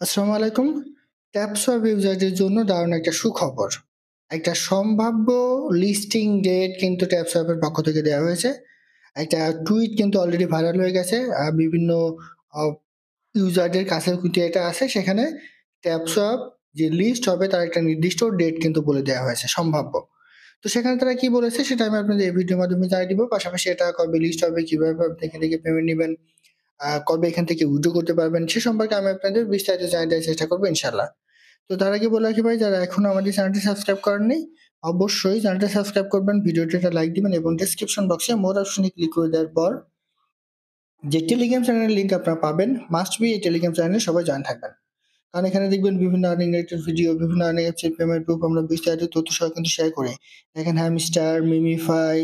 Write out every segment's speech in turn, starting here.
আসসালামু আলাইকুম। ট্যাপসপ ইউজারদের জন্য দারুণ একটা সুখবর। একটা সম্ভাব্য লিস্টিং ডেট কিন্তু ট্যাপসপের পক্ষ থেকে দেওয়া হয়েছে। একটা টুইট কিন্তু অলরেডি ভাইরাল হয়ে গেছে। বিভিন্ন আ ইউজারদের কাছেও কিন্তু এটা আছে। সেখানে ট্যাপসপ যে লিস্ট হবে তার একটা নির্দিষ্ট ডেট কিন্তু বলে দেওয়া হয়েছে সম্ভাব্য। তো সেখানে তারা কি বলেছে সেটা আমি আপনাদের এই ভিডিওর মাধ্যমে জানিয়ে দিব। পাশাপাশি এটা কবে লিস্ট হবে, কিভাবে আপনি এখান থেকে পেমেন্ট নিবেন, কবে এখান থেকে উইথড্র করতে পারবেন সে সম্পর্কে আমি আপনাদের বিস্তারিত জানিয়ে দেওয়ার চেষ্টা করবো ইনশাল্লাহ। তো তার আগে বলে রাখি ভাই, যারা এখনো আমাদের চ্যানেলটি সাবস্ক্রাইব করেননি অবশ্যই চ্যানেলটা সাবস্ক্রাইব করবেন, ভিডিওটি একটা লাইক দিবেন এবং ডেসক্রিপশন বক্সে মোর অপশনে ক্লিক করে দেওয়ার পর যে টেলিগ্রাম চ্যানেলের লিঙ্ক আপনারা পাবেন, মাস্ট বি এই টেলিগ্রাম চ্যানেলে সবাই জয়েন থাকবেন। কারণ এখানে দেখবেন বিভিন্ন আর্নিং রিলেটেড ভিডিও, বিভিন্ন আর্নিং অ্যাপসের পেমেন্ট প্রুফ আমরা বিস্তারিত তথ্য সহ কিন্তু শেয়ার করি। দেখেন হ্যামস্টার, মিমিফাই,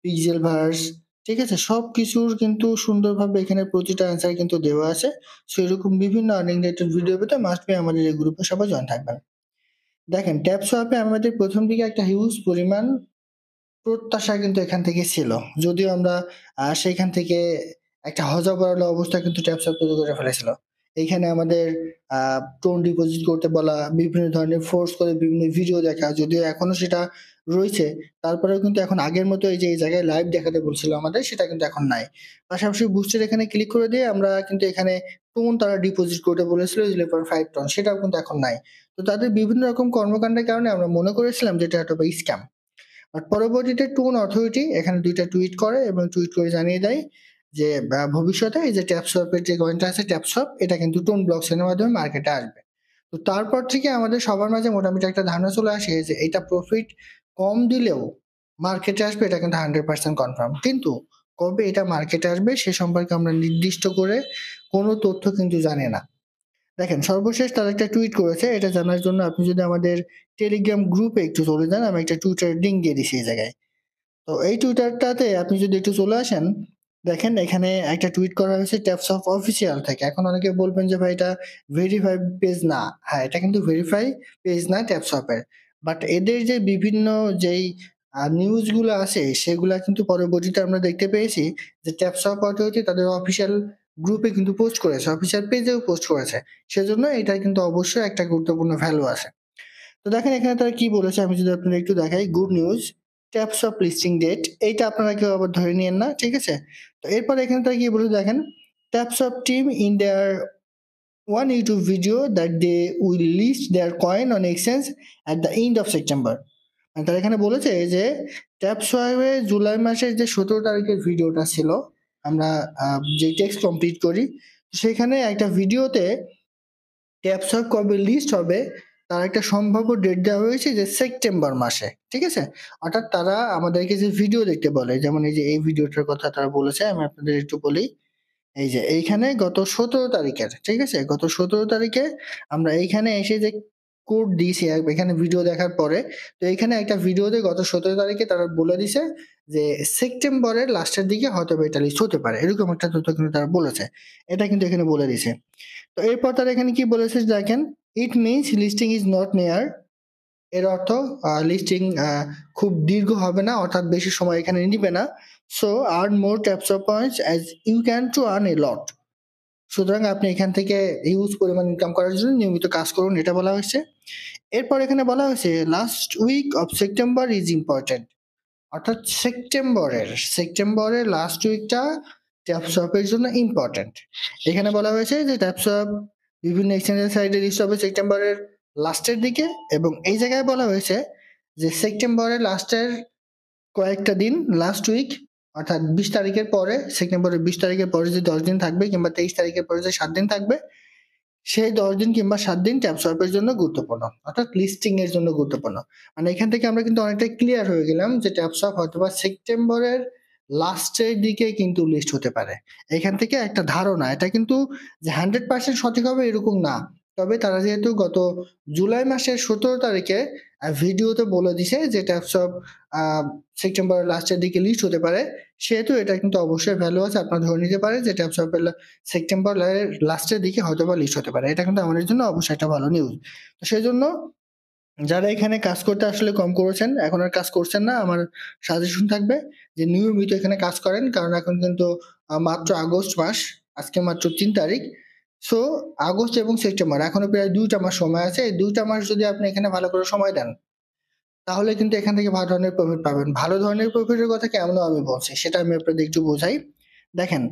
পিক্সেল ভার্স, ঠিক আছে? সবকিছুর কিন্তু সুন্দরভাবে এখানে প্রতিটা অ্যান্সার কিন্তু দেওয়া আছে। সো এরকম বিভিন্ন আর্নিং রিলেটেড ভিডিও পেতে মাস্ট বি আমাদের এই গ্রুপে সবাই জয়েন থাকবেন। দেখেন ট্যাপসোয়াপে আমাদের প্রথম দিকে একটা হিউজ পরিমাণ প্রত্যাশা কিন্তু এখান থেকে ছিল। যদিও আমরা সেখান থেকে একটা হযবরল অবস্থা কিন্তু ট্যাপসপ তৈরি করে ফেলেছিল। এইখানে আমাদের টোন ডিপোজিট করতে বলা, বিভিন্ন ধরনের ফোর্স করে বিভিন্ন ভিডিও দেখা, যদিও এখনো সেটা রয়েছে। তারপরেও কিন্তু এখন আগের মতো এই যে এই জায়গায় লাইভ দেখাতে বলছিল আমাদের, সেটা কিন্তু এখন নাই। পাশাপাশি বুস্টের এখানে ক্লিক করে দিয়ে আমরা কিন্তু এখানে টোন তারা ডিপোজিট করতে বলেছিল 0.5 টন, সেটাও কিন্তু এখন নাই। তো তাদের বিভিন্ন রকম কর্মকাণ্ডের কারণে আমরা মনে করেছিলাম যে এটা হয়তোবা স্ক্যাম। বাট পরবর্তীতে টুন অথরিটি এখানে ২ টা টুইট করে এবং টুইট করে জানিয়ে দেয় যে ভবিষ্যতে এই যে ট্যাপসপের যে কয়েনটা আছে ট্যাপসপ, এটা কিন্তু টোন ব্লকচেনের মাধ্যমে মার্কেটে আসবে। তো তারপর থেকে আমাদের সবার মাঝে মোটামুটি একটা ধারণা চলে আসে যে এটা প্রফিট কম দিলেও মার্কেটে আসবে, এটা কিন্তু 100% কনফার্ম। কিন্তু কবে এটা মার্কেটে আসবে সে সম্পর্কে আমরা নির্দিষ্ট করে কোনো তথ্য কিন্তু জানি না। দেখেন সর্বশেষ তারা একটা টুইট করেছে। এটা জানার জন্য আপনি যদি আমাদের টেলিগ্রাম গ্রুপে একটু চলে যান, আমি একটা টুইটার লিংক দিয়ে দিছি এই জায়গায়। তো এই টুইটারটাতে আপনি যদি একটু চলে আসেন, দেখেন এখানে একটা টুইট করা হয়েছে ট্যাপসপ অফিসিয়াল থেকে। এখন অনেকে বলবেন যে ভাই এটা ভেরিফাইড পেজ না। হ্যাঁ, এটা কিন্তু ভেরিফাই পেজ না ট্যাপসপের। বাট এদের যে বিভিন্ন যেই নিউজ গুলো আছে সেগুলা কিন্তু পরবর্তীতে আমরা দেখতে পেয়েছি যে ট্যাপসপ অথরিটি তাদের অফিসিয়াল গ্রুপে কিন্তু পোস্ট করেছে, অফিসিয়াল পেজেও পোস্ট করেছে। সেজন্য এটা কিন্তু অবশ্যই একটা গুরুত্বপূর্ণ ভ্যালু আছে। তো দেখেন এখানে তারা কি বলেছে আমি যদি আপনাদের একটু দেখাই। Good news, TapSwap listing date, এইটা আপনারা কেউ আবার ধরে নিয়েন না, ঠিক আছে? তো এরপর এখানে তারা কি বলেছে দেখেন, TapSwap team in their one YouTube video that they will list their coin on exchange at the end of September. মানে তারা এখানে বলেছে যে ট্যাপসোয়াইপে জুলাই মাসের যে ১৭ তারিখের ভিডিওটা ছিল, আমরা যে টেক্সট কমপ্লিট করি, সেখানে একটা ভিডিওতে ট্যাপসপ কবে লিস্ট হবে তার একটা সম্ভাব্য ডেট দেওয়া হয়েছে যে সেপ্টেম্বর মাসে, ঠিক আছে? অর্থাৎ তারা আমাদেরকে যে ভিডিও দেখতে বলে, যেমন এই যে এই ভিডিওটার কথা তারা বলেছে, আমি আপনাদের একটু বলি। এই যে এইখানে গত ১৭ তারিখের, ঠিক আছে? গত ১৭ তারিখে আমরা এইখানে এসে যে কোড দিয়েছি এখানে ভিডিও দেখার পরে, তো এইখানে একটা ভিডিওতে গত ১৭ তারিখে তারা বলে দিছে যে সেপ্টেম্বরের লাস্টের দিকে হয়তোবা এটা লিস্ট হতে পারে। এরকম একটা তথ্য কিন্তু তারা বলেছে। এটা কিন্তু এখানে বলে দিছে। তো এরপর তারা এখানে কি বলেছে দেখেন, it means listing is not near. এর অর্থ লিস্টিং খুব দীর্ঘ হবে না, অর্থাৎ বেশি সময় এখানে নিবে না। So earn more taps of points as you can to earn a lot. সুতরাং আপনি এখান থেকে হিউজ পরিমাণ ইনকাম করার জন্য নিয়মিত কাজ করুন, এটা বলা হয়েছে। এরপর এখানে বলা হয়েছে last week of September is important. অর্থাৎ সেপ্টেম্বরের লাস্ট উইকটা ট্যাপসপের জন্য ইম্পর্টেন্ট। এখানে বলা হয়েছে যে ট্যাপসপ বিভিন্ন এক্সচেঞ্জের সাইডে লিস্ট হবে সেপ্টেম্বরের লাস্টের দিকে, এবং এই জায়গায় বলা হয়েছে যে সেপ্টেম্বরের লাস্টের কয়েকটা দিন, লাস্ট উইক, অর্থাৎ ২০ তারিখের পরে, সেপ্টেম্বরের ২০ তারিখের পরে যে ১০ দিন থাকবে কিংবা ২৩ তারিখের পরে যে ৭ দিন থাকবে, সেই ১০ দিন কিংবা ৭ দিন ট্যাপসপের জন্য গুরুত্বপূর্ণ। অর্থাৎ লিস্টিং এর জন্য গুরুত্বপূর্ণ। মানে এখান থেকে আমরা কিন্তু অনেকটাই ক্লিয়ার হয়ে গেলাম যে ট্যাপসপ হয়তোবা সেপ্টেম্বরের লাস্টের দিকে কিন্তু লিস্ট হতে পারে। এখান থেকে একটা ধারণা, এটা কিন্তু যে 100% সঠিক হবে এরকম না। তবে তারা যেহেতু গত জুলাই মাসের ১৭ তারিখে ভিডিওতে বলে দিছে যে ট্যাপসপ আ সেপ্টেম্বরের লাস্টের দিকে লিস্ট হতে পারে, সেহেতু এটা কিন্তু অবশ্যই ভ্যালু আছে। আপনারা ধরে নিতে পারেন যে ট্যাপসপের সেপ্টেম্বরের লাস্টের দিকে হয়তোবা লিস্ট হতে পারে। এটা কিন্তু আমাদের জন্য অবশ্যই একটা ভালো নিউজ। তো সেজন্য যারা এখানে কাজ করতে আসলে কম করেছেন, এখন আর কাজ করছেন না, আমার সাজেশন থাকবে যে নিয়মিত এখানে কাজ করেন। কারণ এখন কিন্তু মাত্র আগস্ট মাস, আজকে মাত্র ৩ তারিখ। সো আগস্ট এবং সেপ্টেম্বর এখনো প্রায় ২ টা মাস সময় আছে। এই ২ টা মাস যদি আপনি এখানে ভালো করে সময় দেন, তাহলে কিন্তু এখান থেকে ভালো ধরনের প্রফিট পাবেন। ভালো ধরনের প্রফিটের কথা কেন আমি বলছি সেটা আমি আপনাদের একটু বোঝাই। দেখেন,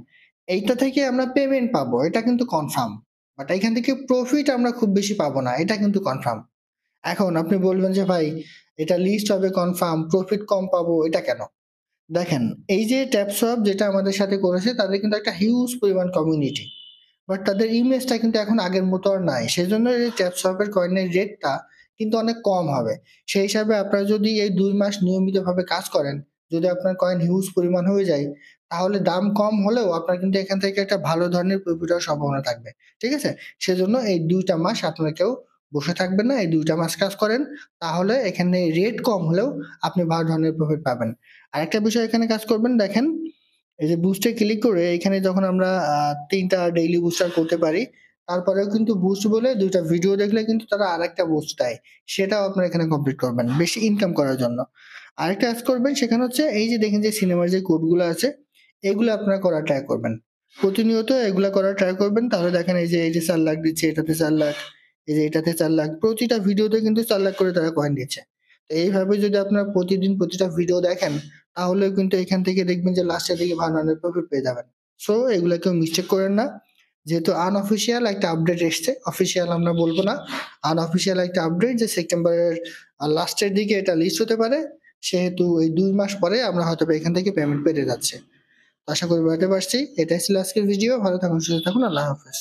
এইটা থেকে আমরা পেমেন্ট পাবো, এটা কিন্তু কনফার্ম। বাট এখান থেকে প্রফিট আমরা খুব বেশি পাবো না, এটা কিন্তু কনফার্ম। এখন আপনি বলবেন যে ভাই এটা লিস্ট হবে কনফার্ম, প্রফিট কম পাবো, এটা কেন? দেখেন, এই যে ট্যাপসপ যেটা আমাদের সাথে করেছে তাদের কিন্তু একটা হিউজ পরিমাণ কমিউনিটি। বাট তাদের ইমেজটা কিন্তু এখন আগের মতো আর নাই। সেজন্য এই ট্যাপসপের কয়েনের রেটটা কিন্তু অনেক কম হবে। সেই হিসাবে আপনারা যদি এই ২ মাস নিয়মিতভাবে কাজ করেন, যদি আপনার কয়েন হিউজ পরিমাণ হয়ে যায়, তাহলে দাম কম হলেও আপনার কিন্তু এখান থেকে একটা ভালো ধরনের প্রফিট হওয়ার সম্ভাবনা থাকবে। ঠিক আছে? সেজন্য এই ২ টা মাস আপনারা কেউ বসে থাকবেন না। এই ২ টা মাস কাজ করেন। তাহলে এখানে রেট কম হলেও আপনি ভালো ধরনের প্রফিট পাবেন। আরেকটা বিষয় এখানে কাজ করবেন, দেখেন এই যে বুস্টে ক্লিক করে এখানে যখন আমরা ৩ টা ডেইলি বুস্টার করতে পারি, তারপরেও কিন্তু বুস্ট বলে ২ টা ভিডিও দেখলে কিন্তু তারা আরেকটা বুস্ট দেয়। সেটাও আপনারা এখানে কমপ্লিট করবেন বেশি ইনকাম করার জন্য। আরেকটা কাজ করবেন সেখানে হচ্ছে এই যে দেখেন যে সিনেমার যে কোডগুলো আছে, এগুলো আপনারা করার ট্রাই করবেন। প্রতিনিয়ত এগুলা করার ট্রাই করবেন, তাহলে দেখেন এই যে ৪ লাখ দিচ্ছে, এটাতে ৪ লাখ, এই যে এটাতে ৪ লাখ, প্রতিটা ভিডিওতে কিন্তু ৪ লাখ করে তারা কয়েন দিচ্ছে। তো এইভাবে যদি আপনারা প্রতিদিন প্রতিটা ভিডিও দেখেন, তাহলেও কিন্তু এখান থেকে দেখবেন যে লাস্টের দিকে ভালো ধরনের প্রফিট পেয়ে যাবেন। সো এগুলা কেউ মিস্টেক করেন না। যেহেতু আনঅফিসিয়াল একটা আপডেট এসছে, অফিসিয়াল আমরা বলবো না। আনঅফিসিয়াল একটা আপডেট যে সেপ্টেম্বরের লাস্টের দিকে এটা লিস্ট হতে পারে। সেহেতু এই ২ মাস পরে আমরা হয়তোবা এখান থেকে পেমেন্ট পেতে যাচ্ছি। আশা করি বুঝাতে পারছি। এটাই ছিল আজকের ভিডিও। ভালো থাকুন, সুস্থ থাকুন। আল্লাহ হাফেজ।